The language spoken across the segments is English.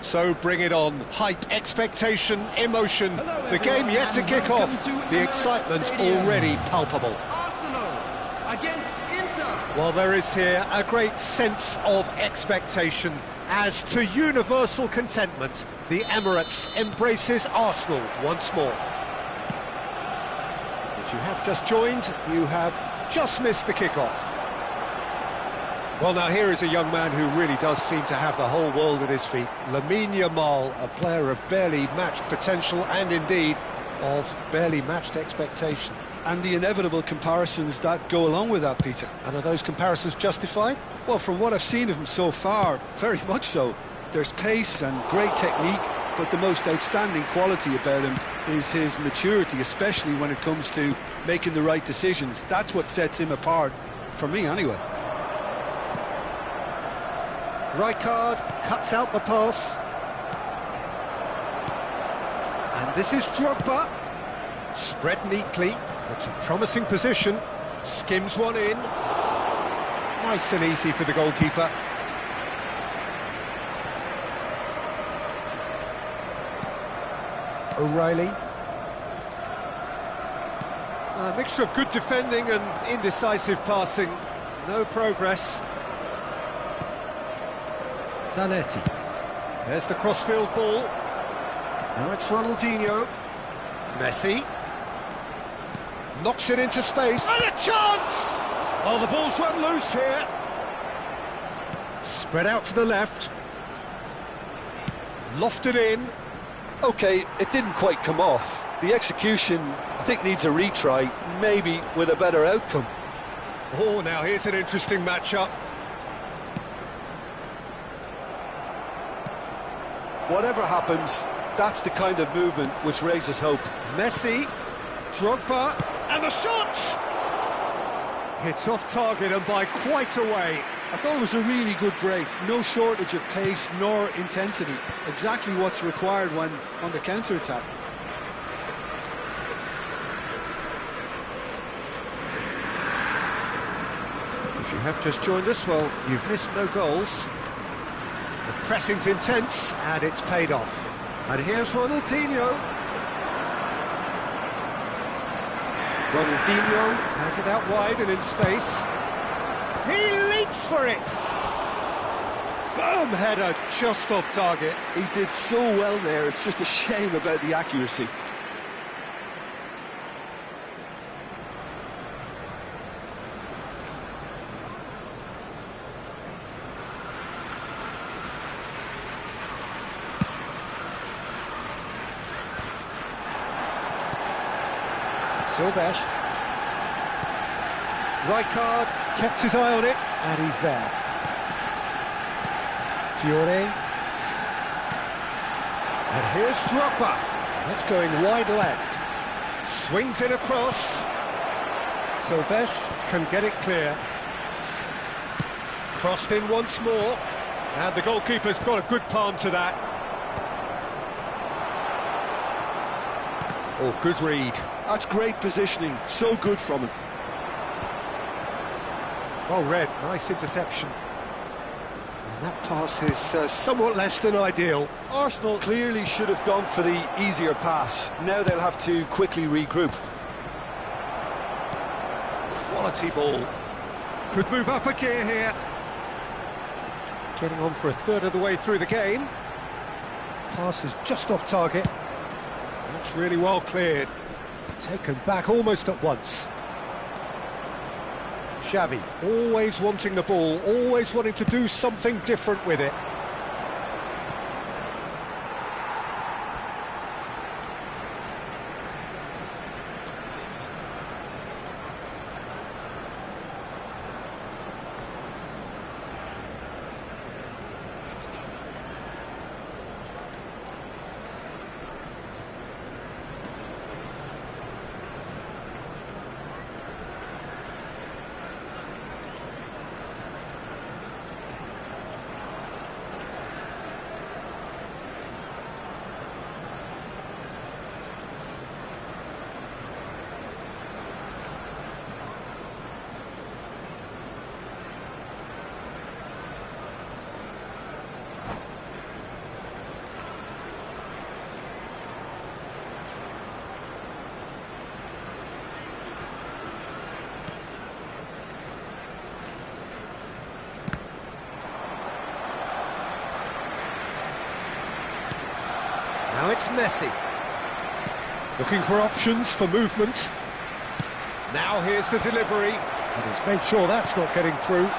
So bring it on. Hype, expectation, emotion. The game yet to kick off. The excitement already palpable. Arsenal against Inter. Well, there is here a great sense of expectation. As to universal contentment, the Emirates embraces Arsenal once more. If you have just joined, you have just missed the kickoff. Well, now here is a young man who really does seem to have the whole world at his feet. Lamine Yamal, a player of barely matched potential and indeed of barely matched expectation. And the inevitable comparisons that go along with that, Peter. And are those comparisons justified? Well, from what I've seen of him so far, very much so. There's pace and great technique, but the most outstanding quality about him is his maturity, especially when it comes to making the right decisions. That's what sets him apart, for me anyway. Rijkaard cuts out the pass. And this is Drogba. Spread neatly. It's a promising position. Skims one in. Nice and easy for the goalkeeper. O'Reilly. A mixture of good defending and indecisive passing. No progress. Zanetti. There's the crossfield ball. Now it's Ronaldinho. Messi. Knocks it into space. And a chance! Oh, the ball's run loose here. Spread out to the left. Lofted in. OK, it didn't quite come off. The execution, I think, needs a retry, maybe with a better outcome. Oh, now here's an interesting matchup. Whatever happens, that's the kind of movement which raises hope. Messi, Drogba, and the shot! Hits off target and by quite a way. I thought it was a really good break. No shortage of pace nor intensity. Exactly what's required when on the counter-attack. If you have just joined us, well, you've missed no goals. The pressing's intense, and it's paid off. And here's Ronaldinho. Ronaldinho has it out wide and in space. He leaps for it! Firm header, just off target. He did so well there, it's just a shame about the accuracy. Sylvestre. Rijkaard kept his eye on it, and he's there. Fiore. And here's Drogba. That's going wide left. Swings it across. Sylvestre can get it clear. Crossed in once more. And the goalkeeper's got a good palm to that. Oh, good read. That's great positioning, so good from him. Well read, nice interception. And that pass is somewhat less than ideal. Arsenal clearly should have gone for the easier pass. Now they'll have to quickly regroup. Quality ball. Could move up a gear here. Getting on for a third of the way through the game. Pass is just off target. That's really well cleared. Taken back almost at once. Xavi, always wanting the ball, always wanting to do something different with it. it's Messi. Looking for options for movement. Now here's the delivery, and he's made sure that's not getting through.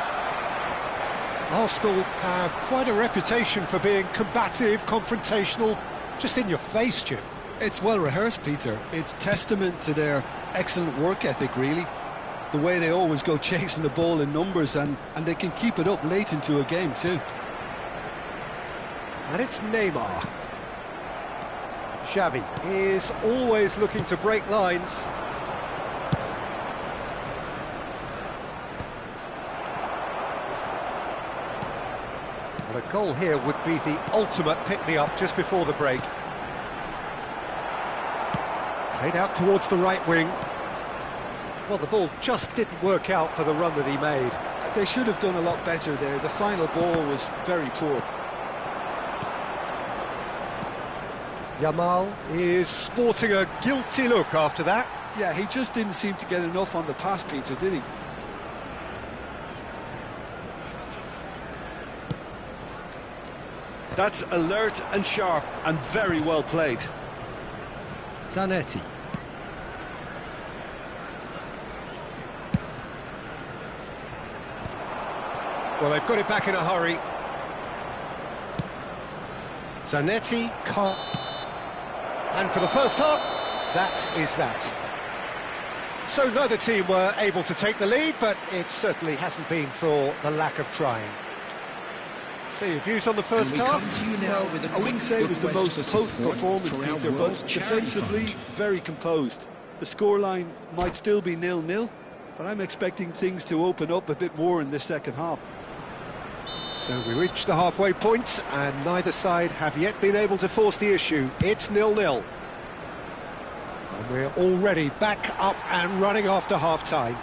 Arsenal have quite a reputation for being combative, confrontational, just in your face, Jim. It's well rehearsed, Peter. It's testament to their excellent work ethic, really. The way they always go chasing the ball in numbers, and they can keep it up late into a game too. And it's Neymar. Xavi is always looking to break lines. Well, a goal here would be the ultimate pick-me-up just before the break. Played out towards the right wing. Well, the ball just didn't work out for the run that he made. They should have done a lot better there. The final ball was very poor. Yamal is sporting a guilty look after that. Yeah, he just didn't seem to get enough on the pass, Peter, did he? That's alert and sharp and very well played. Zanetti. Well, they've got it back in a hurry. Zanetti can't... And for the first half, that is that. So neither team were able to take the lead, but it certainly hasn't been for the lack of trying. So your views on the first half? Well, I wouldn't say it was the most potent performance, Peter, but defensively, very composed. The scoreline might still be 0-0, but I'm expecting things to open up a bit more in this second half. So we reach the halfway point, and neither side have yet been able to force the issue. It's 0-0. And we're already back up and running after half-time.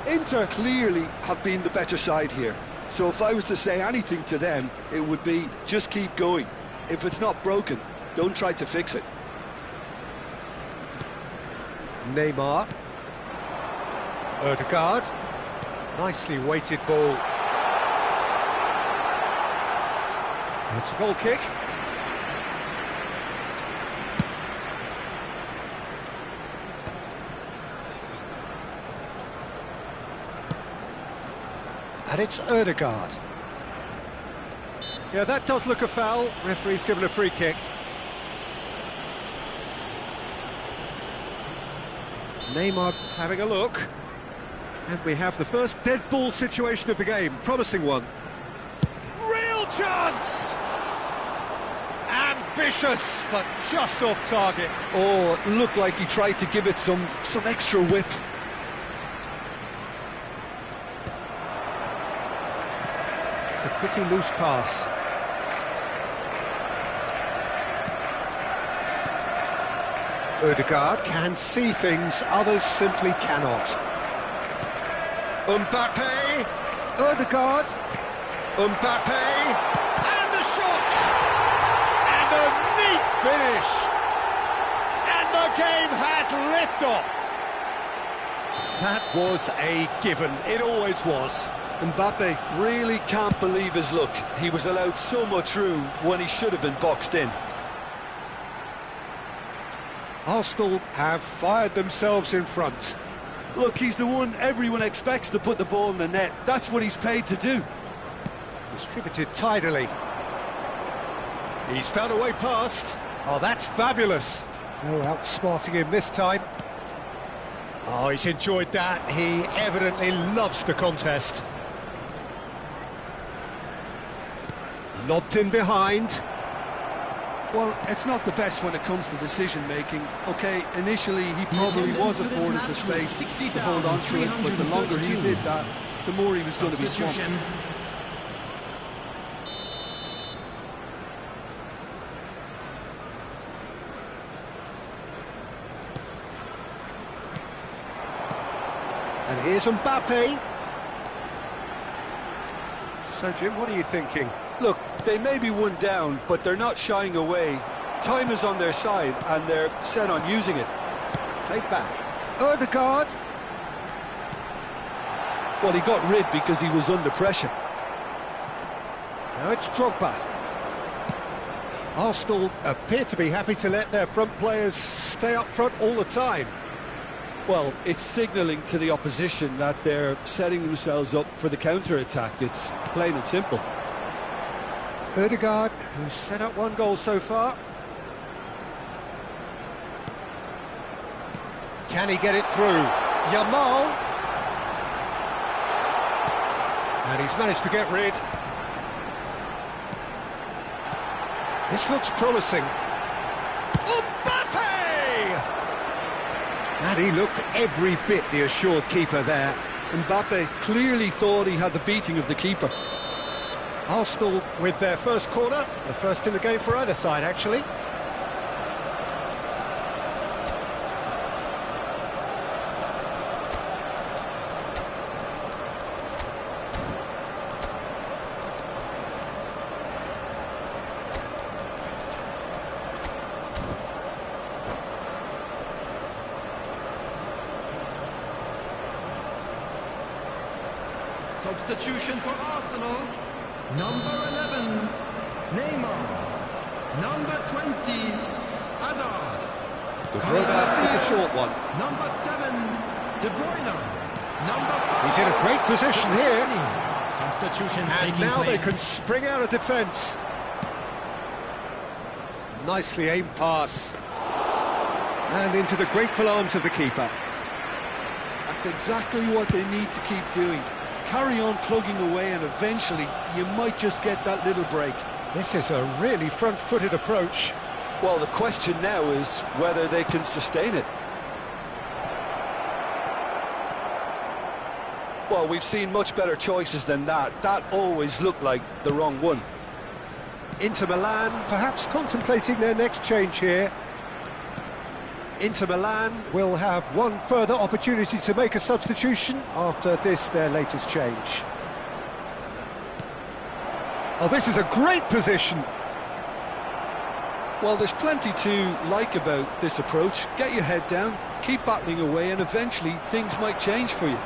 Inter clearly have been the better side here. So if I was to say anything to them, it would be just keep going. If it's not broken, don't try to fix it. Neymar. Ødegaard. Nicely weighted ball. It's a goal kick. And it's Ødegaard. Yeah, that does look a foul. Referee's given a free kick. Neymar having a look. And we have the first dead ball situation of the game. Promising one. Real chance! Ambitious, but just off target. Oh, it looked like he tried to give it some extra whip. It's a pretty loose pass. Ødegaard can see things others simply cannot. Mbappe, Ødegaard, Mbappe, and the shot! And a neat finish! And the game has liftoff! That was a given, it always was. Mbappe really can't believe his luck. He was allowed so much room when he should have been boxed in. Arsenal have fired themselves in front. Look, he's the one everyone expects to put the ball in the net. That's what he's paid to do. Distributed tidily. He's found a way past. Oh, that's fabulous. No outsmarting him this time. Oh, he's enjoyed that. He evidently loves the contest. Lobbed in behind. Well, it's not the best when it comes to decision-making. OK, initially he probably was afforded the space to hold on to it, but the longer he did that, the more he was going to be swamped. And here's Mbappe. So, Jim, what are you thinking? Look, they may be one down, but they're not shying away. Time is on their side, and they're set on using it. Played back. Ødegaard. Well, he got rid because he was under pressure. Now it's Drogba. Arsenal appear to be happy to let their front players stay up front all the time. Well, it's signalling to the opposition that they're setting themselves up for the counter-attack. It's plain and simple. Ødegaard, who's set up one goal so far. Can he get it through? Yamal. And he's managed to get rid. This looks promising. Mbappe! And he looked every bit the assured keeper there. Mbappe clearly thought he had the beating of the keeper. Arsenal with their first corner, the first in the game for either side, actually. Substitution for Arsenal. Number 11, Neymar. Number 20, Hazard. De Bruyne with a short one. Number 7, De Bruyne. Number 5, He's in a great position here. substitutions And taking now they place. can spring out of defence. Nicely aimed pass. And into the grateful arms of the keeper. That's exactly what they need to keep doing. Carry on plugging away and eventually you might just get that little break. This is a really front-footed approach. Well, the question now is whether they can sustain it. Well, we've seen much better choices than that. That always looked like the wrong one. Inter Milan perhaps contemplating their next change here. Inter Milan will have one further opportunity to make a substitution after this, their latest change. Oh, this is a great position. Well, there's plenty to like about this approach. Get your head down, keep battling away, and eventually things might change for you.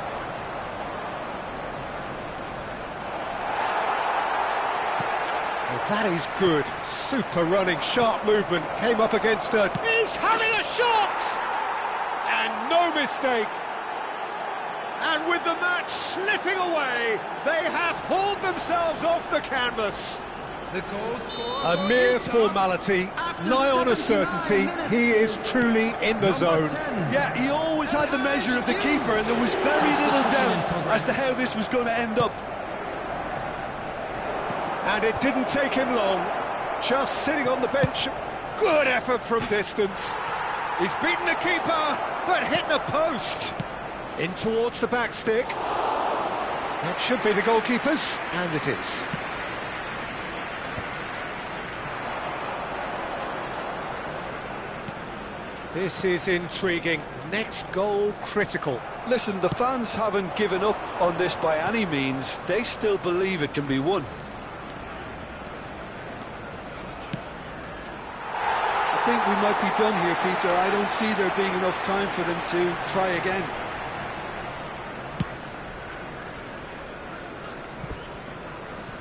Well, that is good. Super running, sharp movement. Came up against her. He's having a shot! And no mistake. And with the match slipping away, they have hauled themselves off the canvas. The goal scorer A for mere Inter formality, after nigh on a 79 certainty. minutes. He is truly in the zone. 10. Yeah, he always had the measure of the keeper, and there was very little doubt as to how this was going to end up. And it didn't take him long. Just sitting on the bench. Good effort from distance. He's beaten the keeper, but hit the post. In towards the back stick. That should be the goalkeeper's, and it is. This is intriguing. Next goal critical. Listen, the fans haven't given up on this by any means. They still believe it can be won. I think we might be done here, Peter. I don't see there being enough time for them to try again.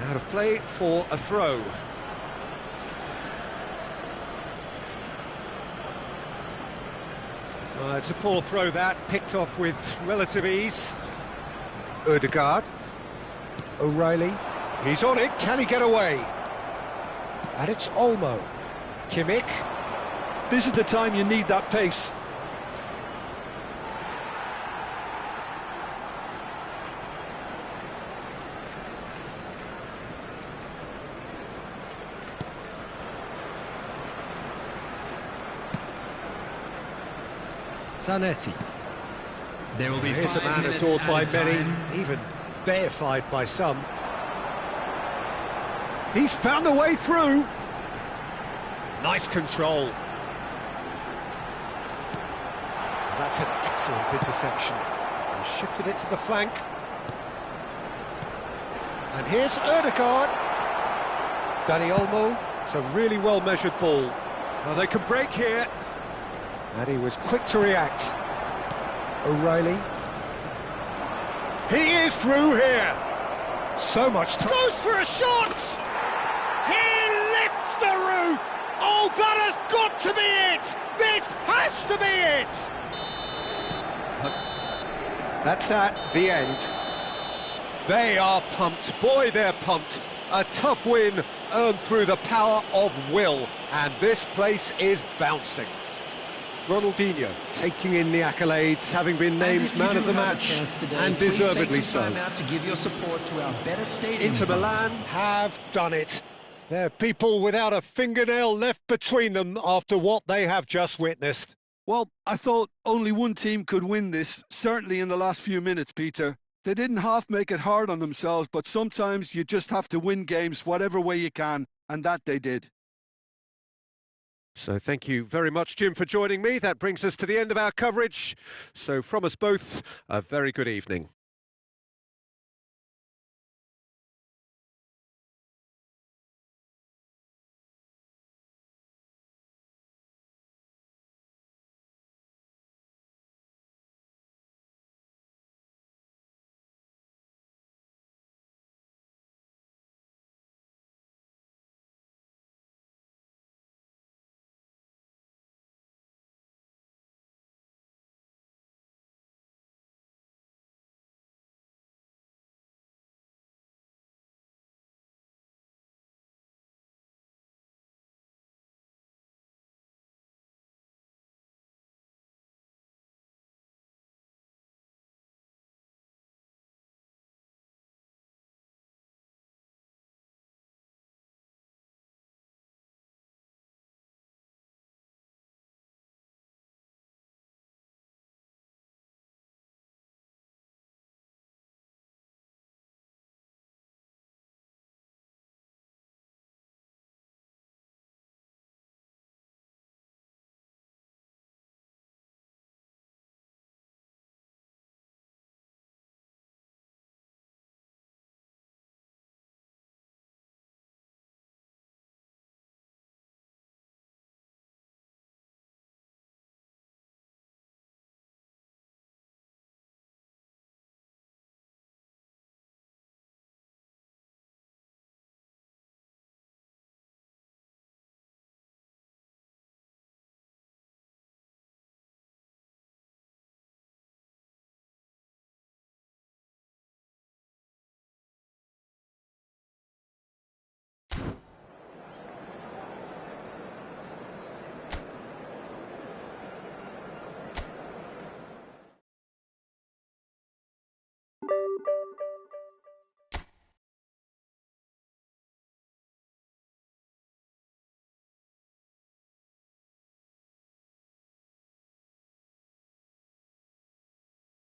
Out of play for a throw. It's a poor throw that, picked off with relative ease. Ødegaard. O'Reilly. He's on it, can he get away? And it's Olmo. Kimmich. This is the time you need that pace. Zanetti. There will be Here's a 5 man minutes adored by added many, time. even deified by some. He's found a way through. Nice control. That's an excellent interception. He shifted it to the flank. And here's Ødegaard. Dani Olmo. It's a really well-measured ball. Now they can break here. And he was quick to react. O'Reilly. He is through here. So much time. Goes for a shot. He lifts the roof. Oh, that has got to be it! This has to be it! That's the end. They are pumped. Boy, they're pumped. A tough win earned through the power of will, and this place is bouncing. Ronaldinho taking in the accolades, having been named man of the match, and deservedly so. Inter Milan have done it. They're people without a fingernail left between them after what they have just witnessed. Well, I thought only one team could win this, certainly in the last few minutes, Peter. They didn't half make it hard on themselves, but sometimes you just have to win games whatever way you can, and that they did. So thank you very much, Jim, for joining me. That brings us to the end of our coverage. So from us both, a very good evening.